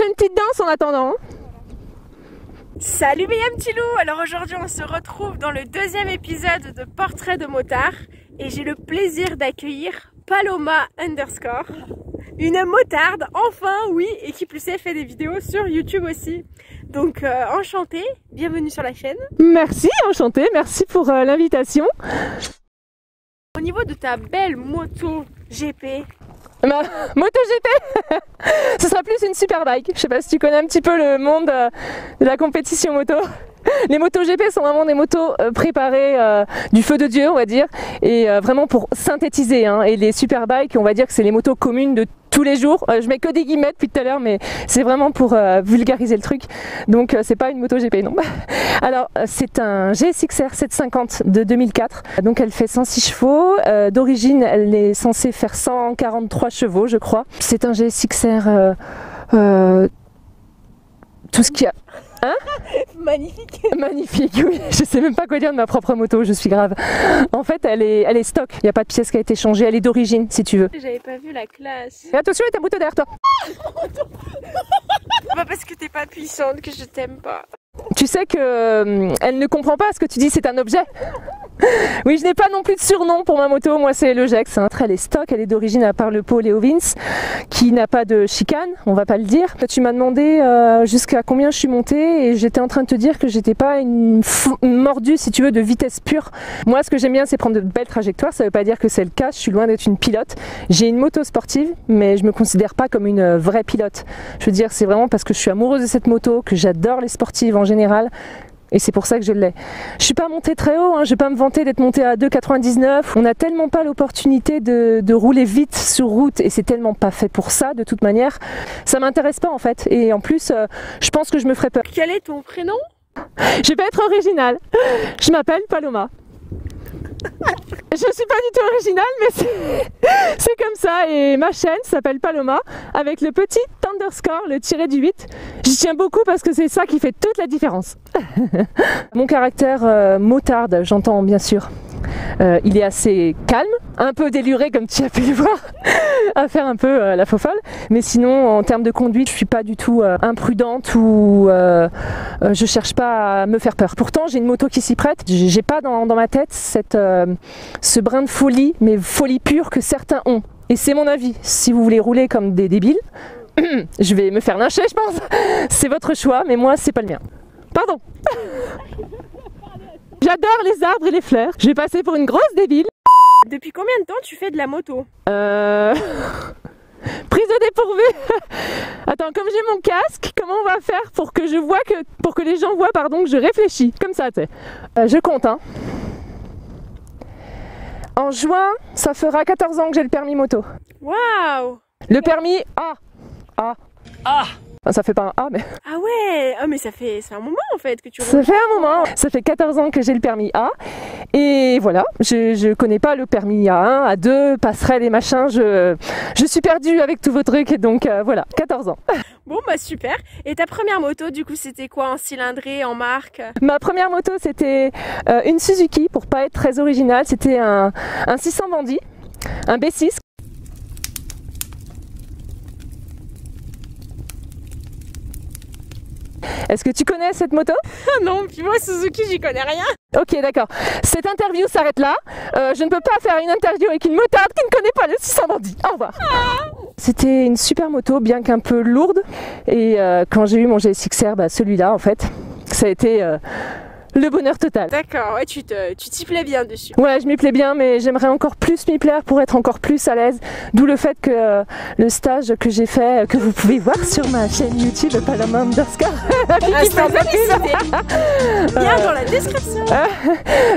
fais une petite danse en attendant. Salut mes petits loups. Alors aujourd'hui on se retrouve dans le deuxième épisode de Portrait de motard et j'ai le plaisir d'accueillir Paloma _, une motarde, enfin oui, et qui plus est fait des vidéos sur YouTube aussi. Donc enchantée, bienvenue sur la chaîne. Merci, enchantée, merci pour l'invitation. Au niveau de ta belle moto GP, Ma moto GP, ce sera plus une superbike. Je sais pas si tu connais un petit peu le monde de la compétition moto. Les motos GP sont vraiment des motos préparées du feu de Dieu, on va dire, et vraiment pour synthétiser. Hein. Et les superbikes, on va dire que c'est les motos communes de tous les jours. Je mets que des guillemets depuis tout à l'heure, mais c'est vraiment pour vulgariser le truc. Donc c'est pas une moto GP, non. Alors c'est un GSX-R 750 de 2004. Donc elle fait 106 chevaux. D'origine, elle est censée faire 143 chevaux, je crois. C'est un GSX-R tout ce qu'il y a. Hein? Magnifique. Magnifique, oui. Je sais même pas quoi dire de ma propre moto, je suis grave. En fait, elle est stock. Il n'y a pas de pièce qui a été changée. Elle est d'origine, si tu veux. J'avais pas vu la classe. Et attention, il y a ta moto derrière toi. Pas parce que t'es pas puissante que je t'aime pas. Tu sais que elle ne comprend pas ce que tu dis, c'est un objet. Oui, je n'ai pas non plus de surnom pour ma moto, moi c'est le Gex. Hein. Elle est stock, elle est d'origine à part le pot Léo Vince, qui n'a pas de chicane, on va pas le dire. Tu m'as demandé jusqu'à combien je suis montée et j'étais en train de te dire que j'étais pas une mordue, si tu veux, de vitesse pure. Moi ce que j'aime bien c'est prendre de belles trajectoires, ça veut pas dire que c'est le cas, je suis loin d'être une pilote. J'ai une moto sportive, mais je me considère pas comme une vraie pilote. Je veux dire, c'est vraiment parce que je suis amoureuse de cette moto, que j'adore les sportives en général. Et c'est pour ça que je l'ai. Je suis pas montée très haut, hein, je vais pas me vanter d'être montée à 2,99. On n'a tellement pas l'opportunité de rouler vite sur route et c'est tellement pas fait pour ça de toute manière. Ça m'intéresse pas en fait. Et en plus, je pense que je me ferais peur. Quel est ton prénom? Je vais être originale. Je m'appelle Paloma. Je suis pas du tout originale, mais c'est comme ça. Et ma chaîne s'appelle Paloma avec le petit underscore, le tiré du 8. J'y tiens beaucoup parce que c'est ça qui fait toute la différence. Mon caractère motarde, j'entends bien sûr. Il est assez calme, un peu déluré comme tu as pu le voir, à faire un peu la faux folle. Mais sinon, en termes de conduite, je suis pas du tout imprudente ou je cherche pas à me faire peur. Pourtant, j'ai une moto qui s'y prête. J'ai pas dans ma tête ce brin de folie, mais folie pure que certains ont. Et c'est mon avis. Si vous voulez rouler comme des débiles, je vais me faire lyncher, je pense. C'est votre choix, mais moi, c'est pas le mien. Pardon. J'adore les arbres et les fleurs. Je vais passer pour une grosse débile. Depuis combien de temps tu fais de la moto? Prise de dépourvu. Attends, comme j'ai mon casque, comment on va faire pour que je vois pour que les gens voient, pardon, que je réfléchis. Comme ça, tu sais. Je compte, hein. En juin, ça fera 14 ans que j'ai le permis moto. Waouh! Le permis A. A. A. Ça fait pas un A, mais... Ah ouais, mais ça fait un moment en fait que tu roules. Ça fait un moment, ça fait 14 ans que j'ai le permis A. Et voilà, je connais pas le permis A1, A2, passerelle et machin. Je suis perdue avec tous vos trucs, et donc voilà, 14 ans. Bon bah super. Et ta première moto du coup c'était quoi, en cylindrée, en marque? Ma première moto c'était une Suzuki, pour pas être très original, c'était un 600 Bandit, un B6. Est-ce que tu connais cette moto? Non, puis moi Suzuki j'y connais rien. Ok, d'accord. Cette interview s'arrête là. Je ne peux pas faire une interview avec une motarde qui ne connaît pas le 600 Bandit. Au revoir. C'était une super moto, bien qu'un peu lourde. Et quand j'ai eu mon GSX-R, bah, celui-là en fait, ça a été le bonheur total. D'accord, ouais, tu t'y plais bien dessus. Ouais, je m'y plais bien, mais j'aimerais encore plus m'y plaire pour être encore plus à l'aise. D'où le fait que le stage que j'ai fait, que vous pouvez voir sur ma chaîne YouTube, Paloma _. Bien dans la description.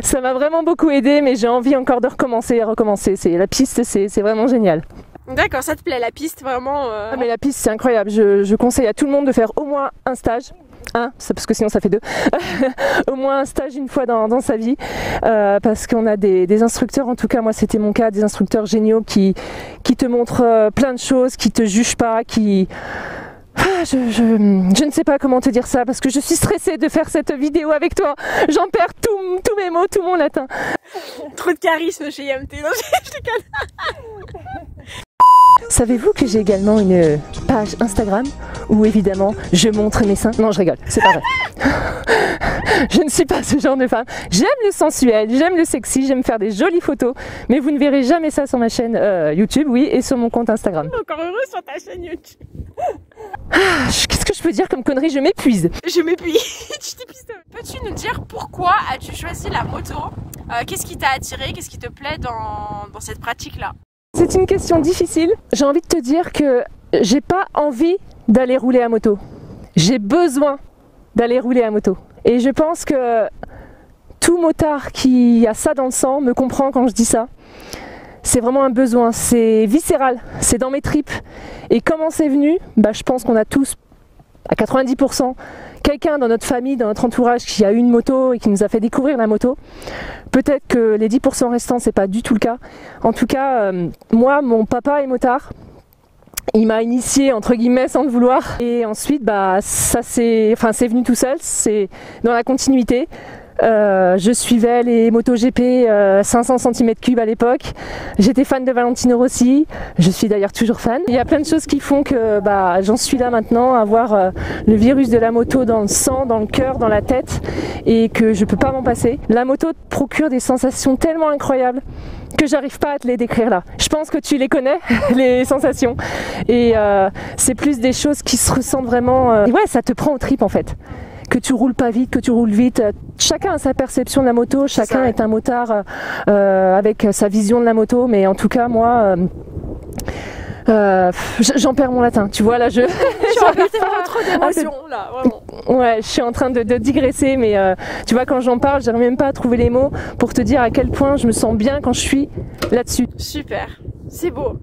Ça m'a vraiment beaucoup aidé, mais j'ai envie encore de recommencer et recommencer. La piste, c'est vraiment génial. D'accord, ça te plaît la piste vraiment Ah, mais la piste c'est incroyable, je conseille à tout le monde de faire au moins un stage. Parce que sinon ça fait deux. Au moins un stage une fois dans sa vie, parce qu'on a des instructeurs, en tout cas moi c'était mon cas, des instructeurs géniaux qui te montrent plein de choses, qui te jugent pas, qui... Je ne sais pas comment te dire ça parce que je suis stressée de faire cette vidéo avec toi. J'en perds tous mes mots, tout mon latin. Trop de charisme chez YMT, non, je déconne. Savez-vous que j'ai également une page Instagram où évidemment je montre mes seins? Non, je rigole, c'est pas vrai. Je ne suis pas ce genre de femme. J'aime le sensuel, j'aime le sexy, j'aime faire des jolies photos, mais vous ne verrez jamais ça sur ma chaîne YouTube, oui, et sur mon compte Instagram. Encore heureux sur ta chaîne YouTube. Qu'est-ce que je peux dire comme connerie? Je m'épuise. Je m'épuise. Tu t'épuises. Peux-tu nous dire pourquoi as-tu choisi la moto? Qu'est-ce qui t'a attiré? Qu'est-ce qui te plaît dans cette pratique-là? C'est une question difficile. J'ai envie de te dire que j'ai pas envie d'aller rouler à moto. J'ai besoin d'aller rouler à moto. Et je pense que tout motard qui a ça dans le sang me comprend quand je dis ça. C'est vraiment un besoin, c'est viscéral, c'est dans mes tripes. Et comment c'est venu? Je pense qu'on a tous, à 90%, quelqu'un dans notre famille, dans notre entourage qui a eu une moto et qui nous a fait découvrir la moto. Peut-être que les 10% restants, c'est pas du tout le cas. En tout cas, moi, mon papa est motard. Il m'a initié entre guillemets sans le vouloir. Et ensuite, ça c'est venu tout seul, c'est dans la continuité. Je suivais les MotoGP 500 cm3 à l'époque. J'étais fan de Valentino Rossi. Je suis d'ailleurs toujours fan. Il y a plein de choses qui font que j'en suis là maintenant, à avoir le virus de la moto dans le sang, dans le cœur, dans la tête, et que je peux pas m'en passer. La moto te procure des sensations tellement incroyables que j'arrive pas à te les décrire là. Je pense que tu les connais, les sensations. Et c'est plus des choses qui se ressentent vraiment. Ouais, ça te prend aux tripes en fait. Que tu roules pas vite, que tu roules vite. Chacun a sa perception de la moto, chacun est un motard avec sa vision de la moto, mais en tout cas, moi, j'en perds mon latin, tu vois, là, je... trop d'émotions, là, vraiment. Ouais, je suis en train de digresser, mais tu vois, quand j'en parle, j'arrive même pas à trouver les mots pour te dire à quel point je me sens bien quand je suis là-dessus. Super, c'est beau.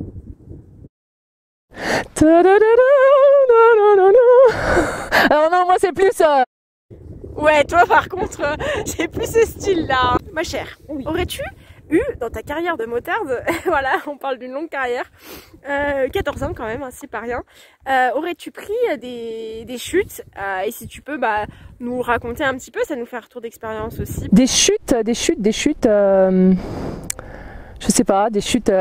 Alors non, moi c'est plus... Ouais, toi par contre, c'est plus ce style-là. Ma chère, oui. Aurais-tu eu dans ta carrière de motarde, voilà, on parle d'une longue carrière, 14 ans quand même, hein, c'est pas rien, aurais-tu pris des chutes et si tu peux nous raconter un petit peu, ça nous fait un retour d'expérience aussi. Des chutes, je sais pas, des chutes...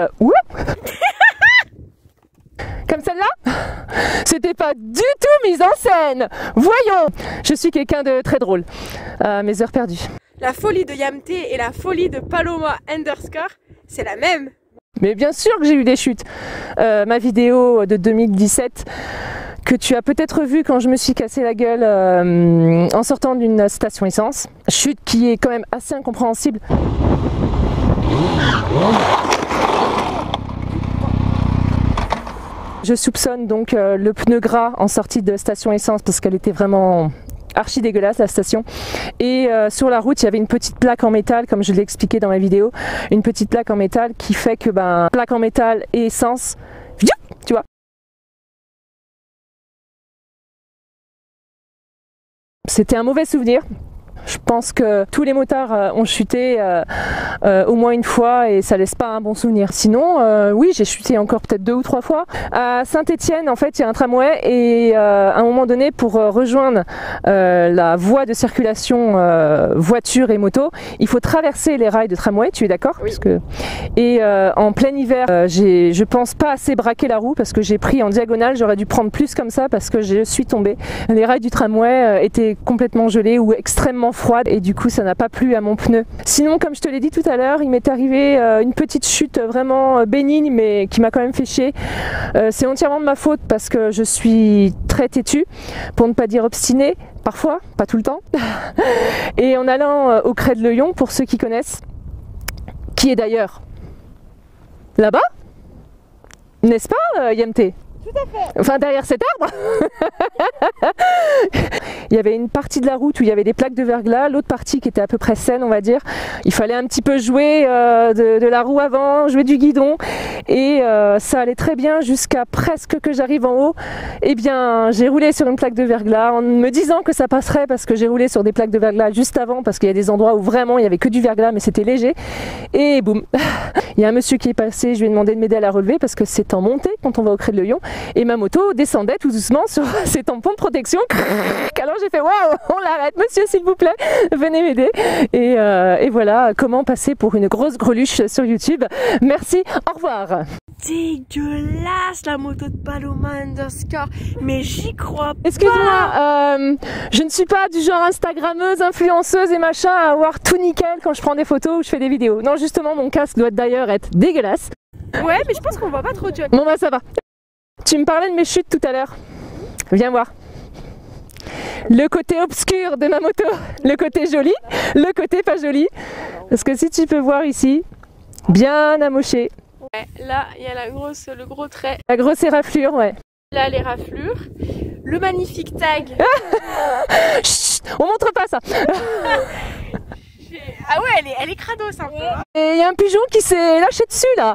Comme celle-là? C'était pas du tout mise en scène. Voyons, je suis quelqu'un de très drôle. Mes heures perdues. La folie de Yamte et la folie de Paloma _, c'est la même. Mais bien sûr que j'ai eu des chutes. Ma vidéo de 2017 que tu as peut-être vue quand je me suis cassé la gueule en sortant d'une station essence. Chute qui est quand même assez incompréhensible. Je soupçonne donc le pneu gras en sortie de station essence parce qu'elle était vraiment archi dégueulasse la station. Et sur la route il y avait une petite plaque en métal, comme je l'ai expliqué dans ma vidéo, une petite plaque en métal qui fait que plaque en métal et essence, tu vois. C'était un mauvais souvenir. Je pense que tous les motards ont chuté au moins une fois et ça laisse pas un bon souvenir. Sinon, oui, j'ai chuté encore peut-être 2 ou 3 fois. À Saint-Étienne, en fait, il y a un tramway et à un moment donné, pour rejoindre la voie de circulation voiture et moto, il faut traverser les rails de tramway, tu es d'accord? Oui. Et en plein hiver, je pense pas assez braquer la roue parce que j'ai pris en diagonale, j'aurais dû prendre plus comme ça parce que je suis tombée. Les rails du tramway étaient complètement gelés ou extrêmement froide et du coup ça n'a pas plu à mon pneu. Sinon, comme je te l'ai dit tout à l'heure, il m'est arrivé une petite chute vraiment bénigne mais qui m'a quand même fait chier. C'est entièrement de ma faute parce que je suis très têtue, pour ne pas dire obstinée, parfois, pas tout le temps. Et en allant au Crêt de Lyon, pour ceux qui connaissent, qui est d'ailleurs là-bas, n'est-ce pas Yamte? Tout à fait. Enfin, derrière cet arbre. Il y avait une partie de la route où il y avait des plaques de verglas, l'autre partie qui était à peu près saine, on va dire. Il fallait un petit peu jouer de la roue avant, jouer du guidon. Et ça allait très bien jusqu'à presque que j'arrive en haut. Eh bien, j'ai roulé sur une plaque de verglas en me disant que ça passerait parce que j'ai roulé sur des plaques de verglas juste avant parce qu'il y a des endroits où vraiment il n'y avait que du verglas mais c'était léger. Et boum. Il y a un monsieur qui est passé, je lui ai demandé de m'aider à la relever parce que c'est en montée quand on va au Crêt de Lyon. et ma moto descendait tout doucement sur ses tampons de protection. Alors j'ai fait waouh, on l'arrête, monsieur s'il vous plaît, venez m'aider. Et voilà comment passer pour une grosse greluche sur YouTube. Merci, au revoir. Dégueulasse la moto de Paloma Underscore, mais j'y crois pas. Excuse-moi, je ne suis pas du genre Instagrammeuse, influenceuse et machin à avoir tout nickel quand je prends des photos ou je fais des vidéos. Non, justement, mon casque doit d'ailleurs être dégueulasse. Ouais, mais je pense qu'on voit pas trop, tu vois. Bon bah ça va. Tu me parlais de mes chutes tout à l'heure. Viens voir. Le côté obscur de ma moto, le côté joli, le côté pas joli. Parce que si tu peux voir ici, bien amoché. Ouais, là, il y a le gros trait. La grosse éraflure, ouais. Là, les raflures. Le magnifique tag. Chut, on montre pas ça. Ah ouais, elle est crados un peu. Et il y a un pigeon qui s'est lâché dessus là.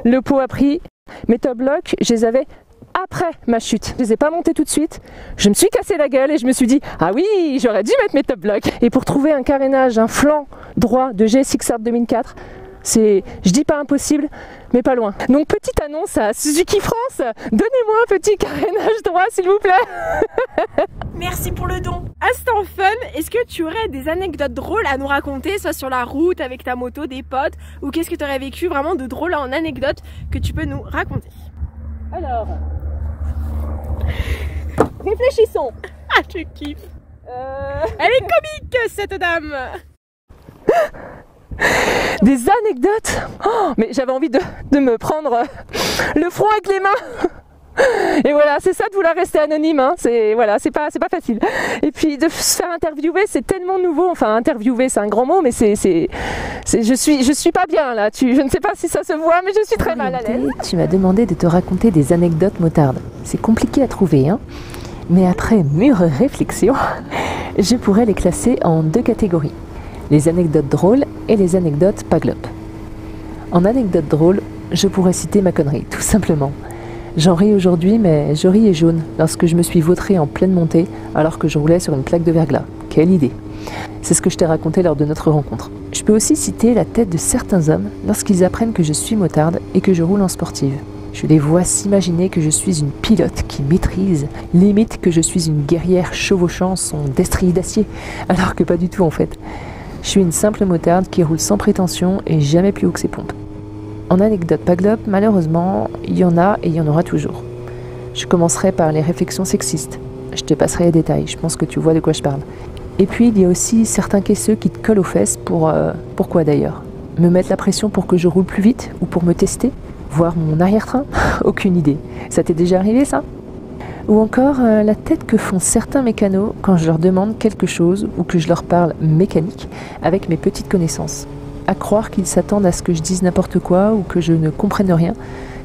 Le pot a pris. Mes top blocks, je les avais après ma chute. Je les ai pas montés tout de suite. Je me suis cassé la gueule et je me suis dit ah oui, j'aurais dû mettre mes top blocks. Et pour trouver un carénage, un flanc droit de GSX-R 2004, c'est, je dis pas impossible, mais pas loin. Donc petite annonce à Suzuki France, donnez-moi un petit carénage droit s'il vous plaît. Merci pour le don. Instant fun, est-ce que tu aurais des anecdotes drôles à nous raconter, soit sur la route, avec ta moto, des potes, ou qu'est-ce que tu aurais vécu vraiment de drôle en anecdote que tu peux nous raconter? Alors, réfléchissons. Ah, je kiffe. Elle est comique cette dame. Des anecdotes, oh, mais j'avais envie de me prendre le front avec les mains. Et voilà, c'est ça de vouloir rester anonyme, hein. C'est voilà, c'est pas facile. Et puis de se faire interviewer, c'est tellement nouveau. Enfin, interviewer, c'est un grand mot, mais je suis pas bien là. Je ne sais pas si ça se voit, mais je suis très mal à l'aise. Tu m'as demandé de te raconter des anecdotes motardes. C'est compliqué à trouver, hein. Mais après mûre réflexion, je pourrais les classer en deux catégories. Les anecdotes drôles et les anecdotes pas glop. En anecdote drôle, je pourrais citer ma connerie, tout simplement. J'en ris aujourd'hui, mais je riais jaune lorsque je me suis vautrée en pleine montée alors que je roulais sur une plaque de verglas. Quelle idée! C'est ce que je t'ai raconté lors de notre rencontre. Je peux aussi citer la tête de certains hommes lorsqu'ils apprennent que je suis motarde et que je roule en sportive. Je les vois s'imaginer que je suis une pilote qui maîtrise, limite que je suis une guerrière chevauchant son destrier d'acier, alors que pas du tout en fait. Je suis une simple motarde qui roule sans prétention et jamais plus haut que ses pompes. En anecdote pas glop, malheureusement, il y en a et il y en aura toujours. Je commencerai par les réflexions sexistes. Je te passerai les détails, je pense que tu vois de quoi je parle. Et puis il y a aussi certains caisseux qui te collent aux fesses pourquoi d'ailleurs? Me mettre la pression pour que je roule plus vite ou pour me tester? Voir mon arrière-train? Aucune idée. Ça t'est déjà arrivé ça? Ou encore la tête que font certains mécanos quand je leur demande quelque chose ou que je leur parle mécanique avec mes petites connaissances. À croire qu'ils s'attendent à ce que je dise n'importe quoi ou que je ne comprenne rien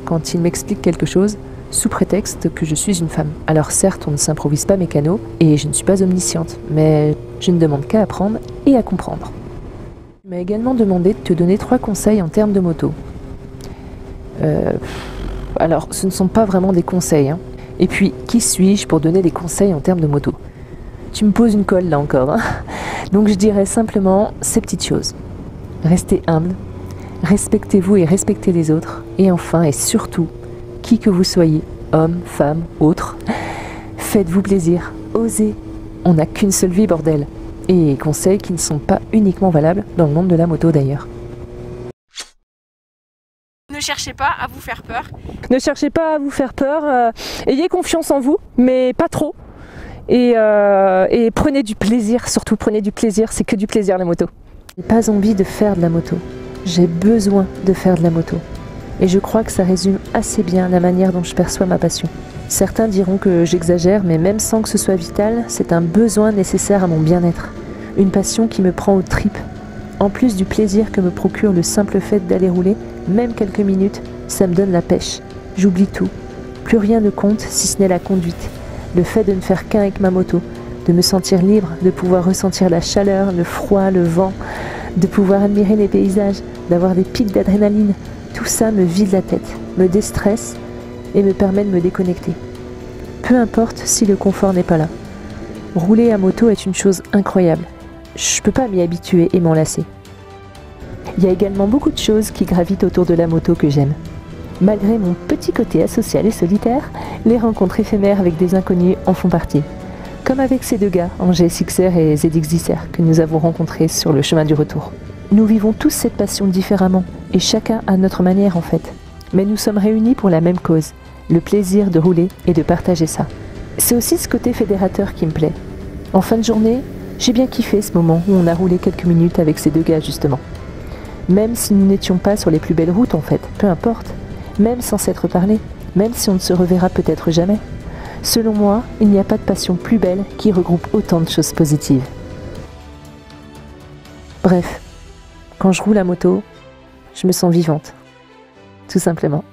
quand ils m'expliquent quelque chose sous prétexte que je suis une femme. Alors certes, on ne s'improvise pas mécano et je ne suis pas omnisciente, mais je ne demande qu'à apprendre et à comprendre. Tu m'as également demandé de te donner 3 conseils en termes de moto. Alors, ce ne sont pas vraiment des conseils, hein. Et puis, qui suis-je pour donner des conseils en termes de moto? Tu me poses une colle là encore, hein. Donc je dirais simplement ces petites choses. Restez humble, respectez-vous et respectez les autres. Et enfin et surtout, qui que vous soyez, homme, femme, autre, faites-vous plaisir, osez. On n'a qu'une seule vie, bordel. Et conseils qui ne sont pas uniquement valables dans le monde de la moto d'ailleurs. Ne cherchez pas à vous faire peur. Ne cherchez pas à vous faire peur. Ayez confiance en vous, mais pas trop. Et prenez du plaisir, surtout prenez du plaisir. C'est que du plaisir la moto. J'ai pas envie de faire de la moto. J'ai besoin de faire de la moto. Et je crois que ça résume assez bien la manière dont je perçois ma passion. Certains diront que j'exagère, mais même sans que ce soit vital, c'est un besoin nécessaire à mon bien-être. Une passion qui me prend aux tripes. En plus du plaisir que me procure le simple fait d'aller rouler, même quelques minutes, ça me donne la pêche. J'oublie tout. Plus rien ne compte si ce n'est la conduite. Le fait de ne faire qu'un avec ma moto, de me sentir libre, de pouvoir ressentir la chaleur, le froid, le vent, de pouvoir admirer les paysages, d'avoir des pics d'adrénaline. Tout ça me vide la tête, me déstresse et me permet de me déconnecter. Peu importe si le confort n'est pas là. Rouler à moto est une chose incroyable. Je peux pas m'y habituer et m'en lasser. Il y a également beaucoup de choses qui gravitent autour de la moto que j'aime. Malgré mon petit côté asocial et solitaire, les rencontres éphémères avec des inconnus en font partie. Comme avec ces deux gars, Angers Sixer et ZXDixer, que nous avons rencontrés sur le chemin du retour. Nous vivons tous cette passion différemment, et chacun à notre manière en fait. Mais nous sommes réunis pour la même cause, le plaisir de rouler et de partager ça. C'est aussi ce côté fédérateur qui me plaît. En fin de journée, j'ai bien kiffé ce moment où on a roulé quelques minutes avec ces deux gars justement. Même si nous n'étions pas sur les plus belles routes en fait, peu importe. Même sans s'être parlé, même si on ne se reverra peut-être jamais. Selon moi, il n'y a pas de passion plus belle qui regroupe autant de choses positives. Bref, quand je roule à moto, je me sens vivante. Tout simplement.